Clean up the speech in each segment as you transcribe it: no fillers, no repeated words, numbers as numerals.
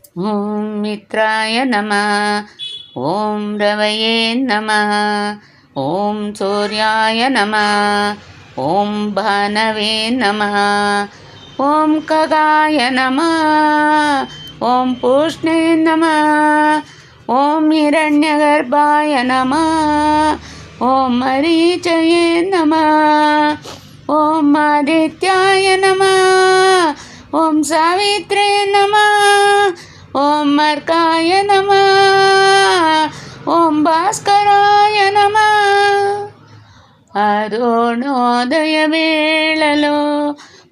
ఓం మిత్రాయ నమః. ఓం రవయే నమః. ఓం సూర్యాయ నమః. ఓం భానవే నమః. ఓం ఖగాయ నమః. ఓం పూష్ణే నమః. ఓం హిరణ్యగర్భాయ నమః. ఓం మరీచయే నమః. ఓం ఆదిత్యాయ నమః. ఓం సావిత్రే నమః. ఓం అర్కాయ నమః. ఓం భాస్కరాయ నమః. అరుణోదయ వేళలో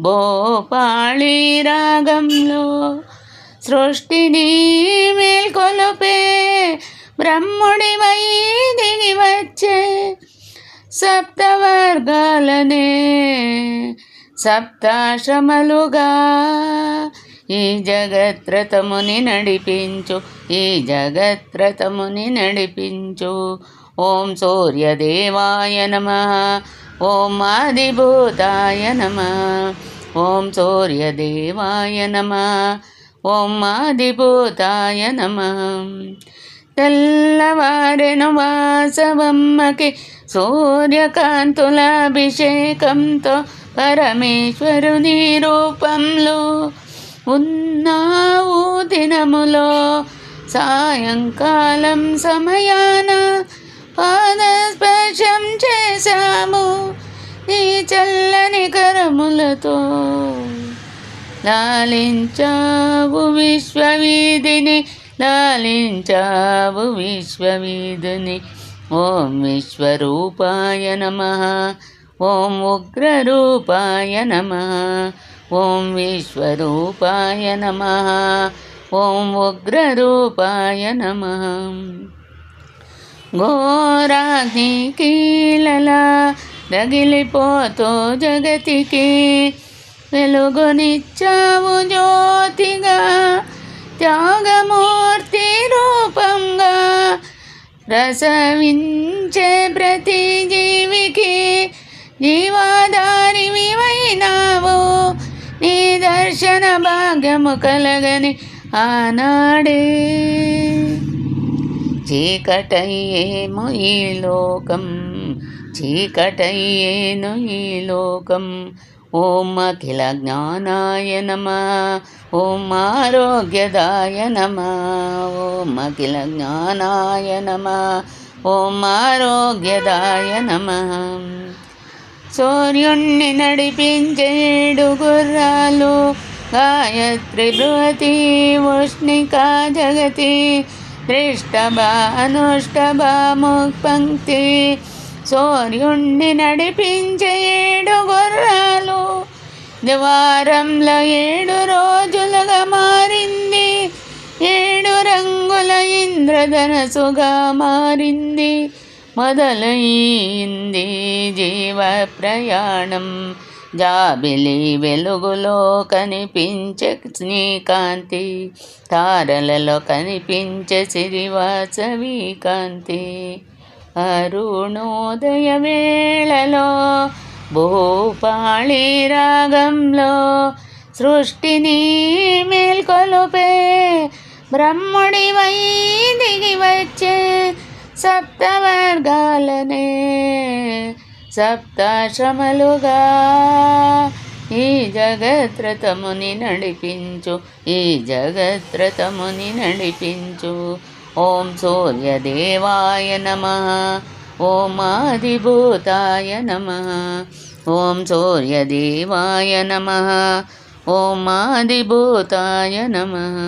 భోపాళి రాగంలో సృష్టిని మేల్కొలుపే బ్రహ్ముడివై దిగి వచ్చే సప్తవర్గాలనే సప్తాశ్రమలుగా ఈ జగత్రతముని నడిపించు, ఈ జగత్రతముని నడిపించు. ఓం సూర్యదేవాయ నమః. ఓం ఆదిభూతాయ నమః. ఓం సూర్యదేవాయ నమః. ఓం ఆదిభూతాయ నమః. తెల్లవారెను వాసవమ్మకి సూర్యకాంతుల అభిషేకంతో పరమేశ్వరుని రూపంలో ఉన్నావు దినములో. సాయంకాలం సమయాన పాదస్పర్శం చేశాము నీ చల్లని కరములతో. లాలించావు విశ్వవీధిని, లాలించావు విశ్వవీధిని. ఓం విశ్వరూపాయ నమః. ఓం ఉగ్రరూపాయ నమః. ఓం విశ్వరూపాయ నమః. ఓం ఉగ్రరూపాయ నమః. ఘోరాగ్ని కీలలా రగిలిపోతూ జగతికి వెలుగునిచ్చావు జ్యోతిగా, త్యాగమూర్తి రూపంగా రసవించే ప్రతి జీవికి జీవాధారివివైనావు. నీ దర్శన భాగ్యము కలగని ఆనాడే చీకటయ్యేమో ఈ లోకం, చీకటయ్యేను ఈ లోకం. ఓం అఖిల జ్ఞానాయ నమః. ఓం ఆరోగ్యదాయ నమః. ఓం అఖిల జ్ఞానాయ నమః. ఓం ఆరోగ్యదాయ నమః. సూర్యుణ్ణి నడిపించేడు గుర్రాలు గాయత్రి బృహతి ఉష్ణికా జగతి దృష్టభా అనుష్టభా ముక్పంక్తి. సూర్యుణ్ణి నడిపించేడు గుర్రాలు వారంలో 7 రోజులుగా మారింది, 7 రంగుల ఇంద్రధనసుగా మారింది. మొదలైంది జీవ ప్రయాణం. జాబిలి వెలుగులో కనిపించే నీ కాంతి, తారలలో కనిపించే శ్రీవాసవి కాంతి. అరుణోదయ వేళలో భూపాళి రాగంలో సృష్టిని మేల్కొలుపే బ్రహ్ముడివై దిగి వచ్చే సప్తవర్గాలనే సప్తాశ్రమలుగా ఈ జగత్రతముని నడిపించు, ఈ జగత్రతముని నడిపించు. ఓం సూర్యదేవాయ నమః. ఓం ఆదిభూతాయ నమః. ఓం సూర్యదేవాయ నమః. ఓం ఆదిభూతాయ నమః.